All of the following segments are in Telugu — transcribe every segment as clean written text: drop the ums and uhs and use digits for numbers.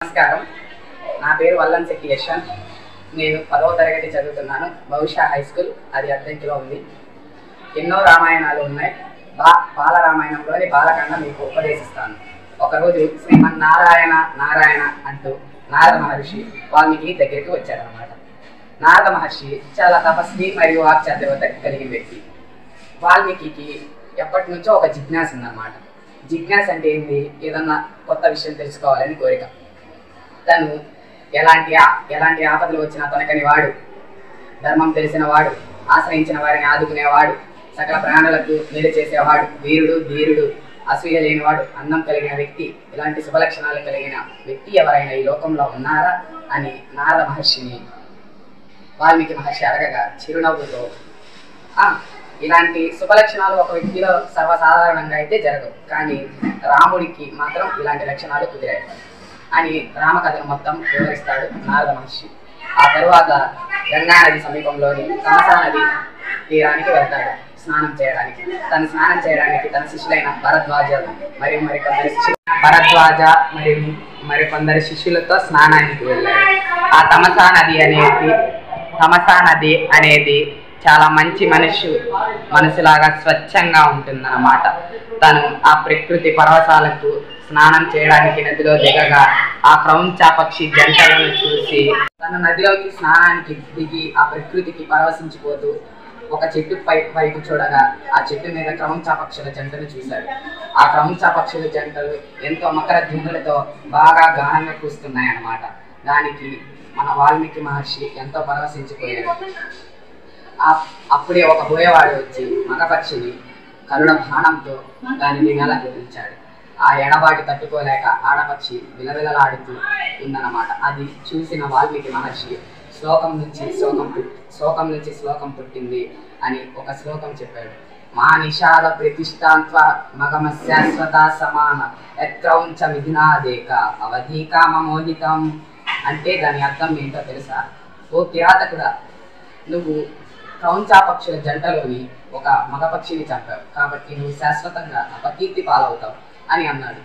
నమస్కారం. నా పేరు వల్లంశెట్టి యశ్వంత్. నేను 10వ తరగతి చదువుతున్నాను. భవిష్య హై స్కూల్, అది అద్దంకిలో ఉంది. ఎన్నో రామాయణాలు ఉన్నాయి. బాలరామాయణంలోని బాలకాండ మీకు ఉపదేశిస్తాను. ఒకరోజు శ్రీమన్నారాయణ నారాయణ అంటూ నారద మహర్షి వాల్మీకి దగ్గరికి వచ్చారన్నమాట. నారద మహర్షి చాలా తపస్వి మరియు వాక్చాతుర్యత కలిగిన వ్యక్తి. వాల్మీకి ఎప్పటి నుంచో ఒక జిజ్ఞాస ఉందన్నమాట. జిజ్ఞాస అంటే ఏంటి? ఏదన్నా కొత్త విషయం తెలుసుకోవాలని కోరిక. తను ఎలాంటి ఆపదలు వచ్చినా తనకని వాడు, ధర్మం తెలిసిన వాడు, ఆశ్రయించిన వారిని ఆదుకునేవాడు, సకల ప్రాణులకు మేలు చేసేవాడు, వీరుడు ధీరుడు, అసూయ లేనివాడు, అందం కలిగిన వ్యక్తి, ఇలాంటి శుభలక్షణాలు కలిగిన వ్యక్తి ఎవరైనా ఈ లోకంలో ఉన్నారా అని నారద మహర్షిని వాల్మీకి మహర్షి అడగగా చిరునవ్వుతో, ఇలాంటి శుభలక్షణాలు ఒక వ్యక్తిలో సర్వసాధారణంగా అయితే జరగవు, కానీ రాముడికి మాత్రం ఇలాంటి లక్షణాలు కుదిరాయి అని రామకథను మొత్తం వివరిస్తాడు నారద మహర్షి. ఆ తరువాత గంగా నది సమీపంలోని తమసా నది తీరానికి వెళ్తాడు స్నానం చేయడానికి. తను స్నానం చేయడానికి తన శిష్యులైన భరద్వాజ మరియు మరికొందరు శిష్యులతో స్నానానికి వెళ్ళాడు. ఆ తమసా నది అనేది చాలా మంచి మనసులాగా స్వచ్ఛంగా ఉంటుందన్నమాట. తను ఆ ప్రకృతి పరవశాలకు స్నానం చేయడానికి నదిలో దిగగా ఆ క్రౌంచాపక్షి జంటలను చూసి తన నదిలోకి స్నానానికి దిగి ఆ ప్రకృతికి పరవశించిపోతూ ఒక చెట్టు వైపు చూడగా ఆ చెట్టు మీద క్రౌంచాపక్షుల జంటను చూశాడు. ఆ క్రౌంచాపక్షుల జంటలు ఎంతో మకర ధ్వనులతో బాగా గానంగా కూస్తున్నాయి అన్నమాట. దానికి మన వాల్మీకి మహర్షి ఎంతో పరవశించిపోయాడు. అప్పుడే ఒక బోయవాడు వచ్చి మగపక్షిని కరుణ బాణంతో దానిని నెల కుదించాడు. ఆ ఎడబాటి తట్టుకోలేక ఆడపక్షి విలవిలలాడుతూ ఉందన్నమాట. అది చూసిన వాల్మీకి మహర్షి శ్లోకం నుంచి శ్లోకం పుట్టింది అని ఒక శ్లోకం చెప్పాడు. మా నిషాద ప్రతిష్టాంత్వ మగమ శాశ్వత సమాన ఎత్రౌంచ మిథునాదేక అవధీకా మమోహితం. అంటే దాని అర్థం ఏంటో తెలుసా? ఓ కిరాతకుడా, నువ్వు క్రౌంచాపక్షుల జంటలోని ఒక మగపక్షిని చంపావు, కాబట్టి నువ్వు శాశ్వతంగా అపకీర్తి పాలవుతావు అని అన్నాడు.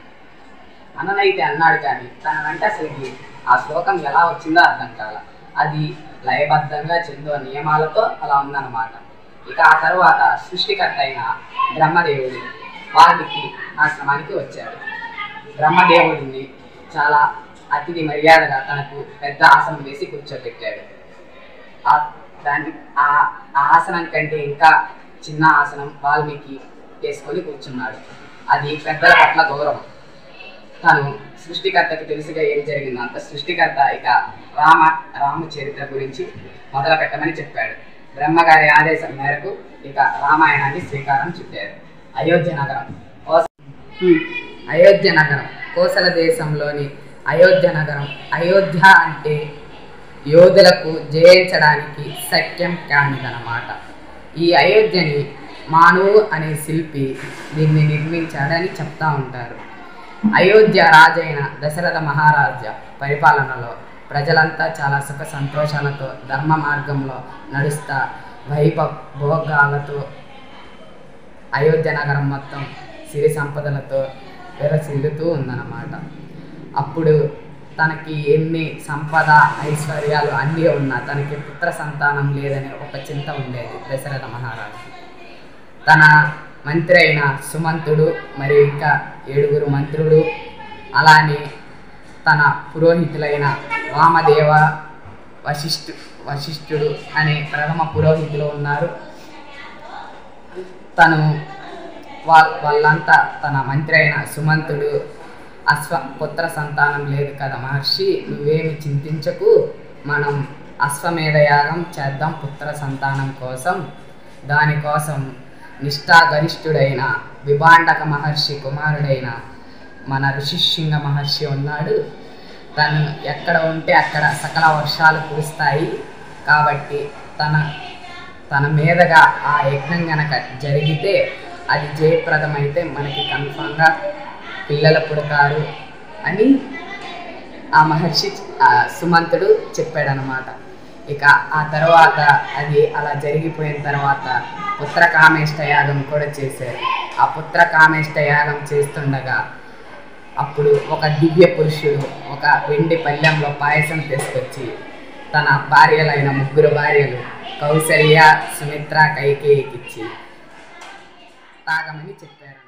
అన్ననైతే అన్నాడు, కానీ తన వెంట అసలుకి ఆ శ్లోకం ఎలా వచ్చిందో అర్థం కాల. అది లయబద్ధంగా చెందో నియమాలతో అలా ఉందన్నమాట. ఇక ఆ తర్వాత సృష్టికర్త అయిన బ్రహ్మదేవుడు వాల్మీకి ఆశ్రమానికి వచ్చాడు. బ్రహ్మదేవుడిని చాలా అతిథి మర్యాదగా తనకు పెద్ద ఆసనం వేసి కూర్చోబెట్టాడు. ఆ ఆసనం కంటే ఇంకా చిన్న ఆసనం వాల్మీకి వేసుకొని కూర్చున్నాడు. అది పెద్దల పట్ల గౌరవం. తను సృష్టికర్తకి తెలుసుగా ఏం జరిగిందంత సృష్టికర్త ఇక రామ చరిత్ర గురించి మొదలు పెట్టమని చెప్పాడు. బ్రహ్మగారి ఆదేశం మేరకు ఇక రామాయణాన్ని శ్రీకారం చుట్టారు. అయోధ్య నగరం కోసల దేశంలోని అయోధ్య నగరం. అయోధ్య అంటే యోధులకు జయించడానికి శక్యం కానిదన్నమాట. ఈ అయోధ్యని మానవు అనే శిల్పి దీన్ని నిర్మించాడని చెప్తా ఉంటారు. అయోధ్య రాజైన దశరథ మహారాజా పరిపాలనలో ప్రజలంతా చాలా సుఖ సంతోషాలతో ధర్మ మార్గంలో నడుస్తా భోగాలతో అయోధ్య నగరం మొత్తం సిరి సంపదలతో విరసిల్లుతూ ఉందన్నమాట. అప్పుడు తనకి ఎన్ని సంపద ఐశ్వర్యాలు అన్నీ ఉన్నా తనకి పుత్ర సంతానం లేదనే ఒక చింత ఉండేది దశరథ మహారాజు. తన మంత్రి అయిన సుమంతుడు మరియు ఇంకా 7 మంత్రులు, అలానే తన పురోహితులైన వామదేవ, వశిష్ఠుడు అనే ప్రథమ పురోహితులు ఉన్నారు. వాళ్ళంతా తన మంత్రి అయిన సుమంతుడు, పుత్ర సంతానం లేదు కదా మహర్షి, నువ్వేమి చింతించకు, మనం అశ్వమేధ యాగం చేద్దాం పుత్ర సంతానం కోసం. దానికోసం నిష్ఠాగరిష్ఠుడైన విభాండక మహర్షి కుమారుడైన మన ఋషిశృంగ మహర్షి ఉన్నాడు. తను ఎక్కడ ఉంటే అక్కడ సకల వర్షాలు కురుస్తాయి. కాబట్టి తన మీదగా ఆ యజ్ఞం గనక జరిగితే అది జయప్రదమైతే మనకి కన్ఫామ్గా పిల్లలు పుడతారు అని ఆ మహర్షి సుమంతుడు చెప్పాడనమాట. ఇక ఆ తర్వాత అది అలా జరిగిపోయిన తర్వాత పుత్రకామేష్ట యాగం కూడా చేశారు. ఆ పుత్రకామేష్ట యాగం చేస్తుండగా అప్పుడు ఒక దివ్య పురుషుడు ఒక వెండి పళ్ళెంలో పాయసం తీసుకొచ్చి తన భార్యలైన 3 భార్యలు కౌసల్య, సుమిత్ర, కైకేయికిచ్చి తాగమని చెప్పారు.